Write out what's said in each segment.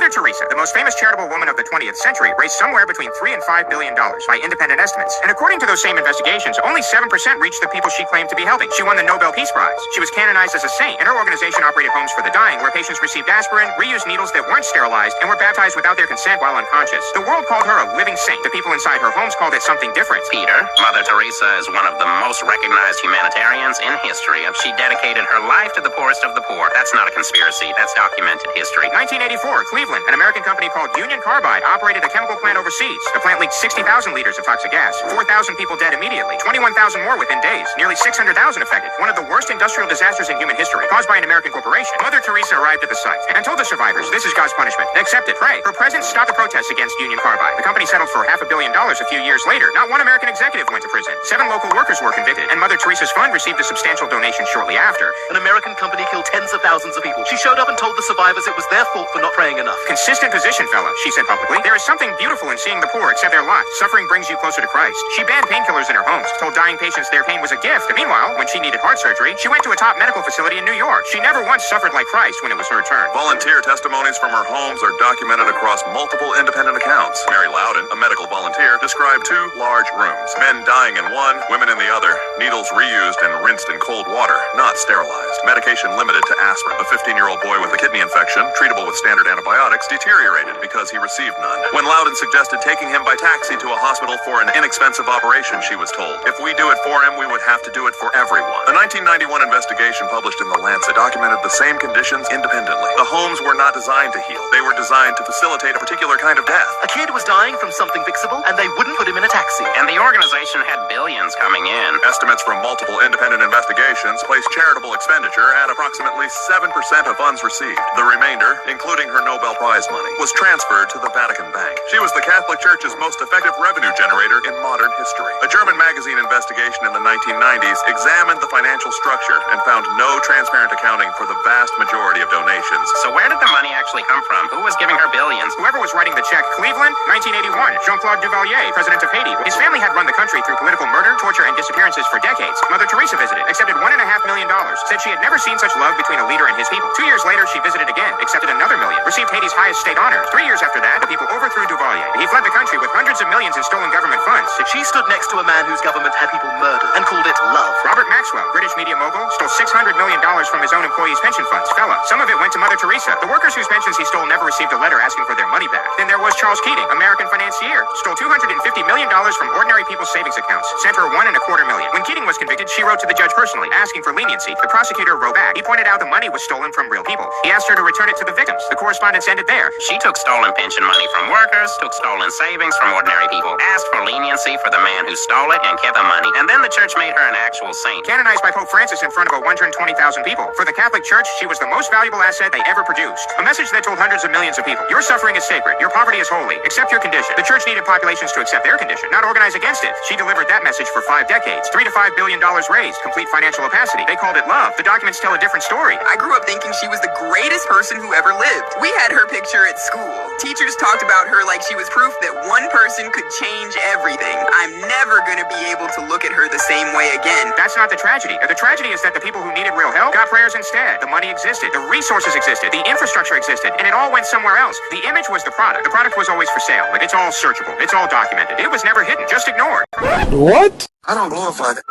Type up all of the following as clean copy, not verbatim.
Mother Teresa, the most famous charitable woman of the 20th century, raised somewhere between $3 and $5 billion by independent estimates. And according to those same investigations, only 7% reached the people she claimed to be helping. She won the Nobel Peace Prize. She was canonized as a saint, and her organization operated homes for the dying, where patients received aspirin, reused needles that weren't sterilized, and were baptized without their consent while unconscious. The world called her a living saint. The people inside her homes called it something different. Peter, Mother Teresa is one of the most recognized humanitarians in history. She dedicated her life to the poorest of the poor. That's not a conspiracy. That's documented history. 1984, Cleveland, an American company called Union Carbide operated a chemical plant overseas. The plant leaked 60,000 liters of toxic gas. 4,000 people dead immediately. 21,000 more within days. Nearly 600,000 affected. One of the worst industrial disasters in human history, caused by an American corporation. Mother Teresa arrived at the site and told the survivors, "This is God's punishment. Accept it. Pray." Her presence stopped the protests against Union Carbide. The company settled for $500 million a few years later. Not one American executive went to prison. 7 local workers were convicted, and Mother Teresa's fund received a substantial donation shortly after. An American company killed tens of thousands of people. She showed up and told the survivors it was their fault for not praying enough. Consistent position, fella, she said publicly. There is something beautiful in seeing the poor accept their lot. Suffering brings you closer to Christ. She banned painkillers in her homes, told dying patients their pain was a gift. Meanwhile, when she needed heart surgery, she went to a top medical facility in New York. She never once suffered like Christ when it was her turn. Volunteer testimonies from her homes are documented across multiple independent accounts. Mary Loudon, a medical volunteer, described 2 large rooms. Men dying in one, women in the other. Needles reused and rinsed in cold water, not sterilized. Medication limited to aspirin. A 15-year-old boy with a kidney infection, treatable with standard antibiotics, deteriorated because he received none. When Loudon suggested taking him by taxi to a hospital for an inexpensive operation, she was told, if we do it for him, we would have to do it for everyone. The 1991 investigation published in The Lancet documented the same conditions independently. The homes were not designed to heal. They were designed to facilitate a particular kind of death. A kid was dying from something fixable, and they wouldn't put him in a taxi. And the organization had billions coming in. Estimates from multiple independent investigations place charitable expenditure at approximately 7% of funds received. The remainder, including her Nobel Prize money, was transferred to the Vatican Bank. She was the Catholic Church's most effective revenue generator in modern history. A German magazine investigation in the 1990s examined the financial structure and found no transparent accounting for the vast majority of donations. So where did the money actually come from? Who was giving her billions? Whoever was writing the check. Cleveland, 1981. Jean-Claude Duvalier, president of Haiti. His family had run the country through political murder, torture, and disappearances for decades. Mother Teresa visited, accepted $1.5 million, said she had never seen such love between a leader and his people. 2 years later, she visited again, accepted another $1 million, received Haiti's highest state honor. 3 years after that, the people overthrew Duvalier. He fled the country with hundreds of millions in stolen government funds. She stood next to a man whose government had people murdered and called it love. Robert Maxwell, British media mogul, stole $600 million from his own employees' pension funds. Fella, some of it went to Mother Teresa. The workers whose pensions he stole never received a letter asking for their money back. Then there was Charles Keating, American financier, stole $250 million from ordinary people's savings accounts, sent her $1.25 million. When Keating was convicted, she wrote to the judge personally, asking for leniency. The prosecutor wrote back. He pointed out the money was stolen from real people. He asked her to return it to the victims. The correspondence ended there. She took stolen pension money from workers, took stolen savings from ordinary people, asked for leniency for the man who stole it, and kept the money. And then the church made her an actual saint. Canonized by Pope Francis in front of 120,000 people. For the Catholic Church, she was the most valuable asset they ever produced. A message that told hundreds of millions of people, your suffering is sacred, your poverty is holy, accept your condition. The church needed populations to accept their condition, not organize against it. She delivered that message for 5 decades. $3 to $5 billion raised, complete financial opacity. They called it love. The documents tell a different story. I grew up thinking she was the greatest person who ever lived. We had her picture at school. Teachers talked about her like she was proof that one person could change everything. I'm never gonna be able to look at her the same way again. That's not the tragedy. The tragedy is that the people who needed real help got prayers instead. The money existed, the resources existed, the infrastructure existed, and it all went somewhere else. The image was the product. The product was always for sale, but it's all searchable. It's all documented. It was never hidden, just ignored. What? I don't glorify that.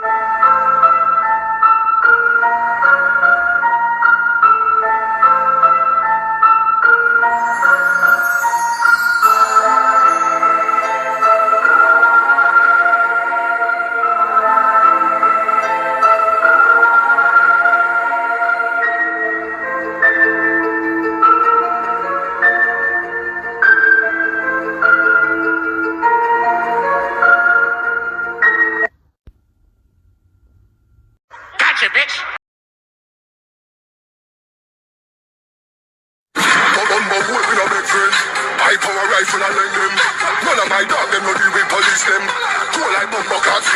Gotcha, bitch! I power rifle and lend them. None of my dog them no deal with police them. Go like bumbo cats.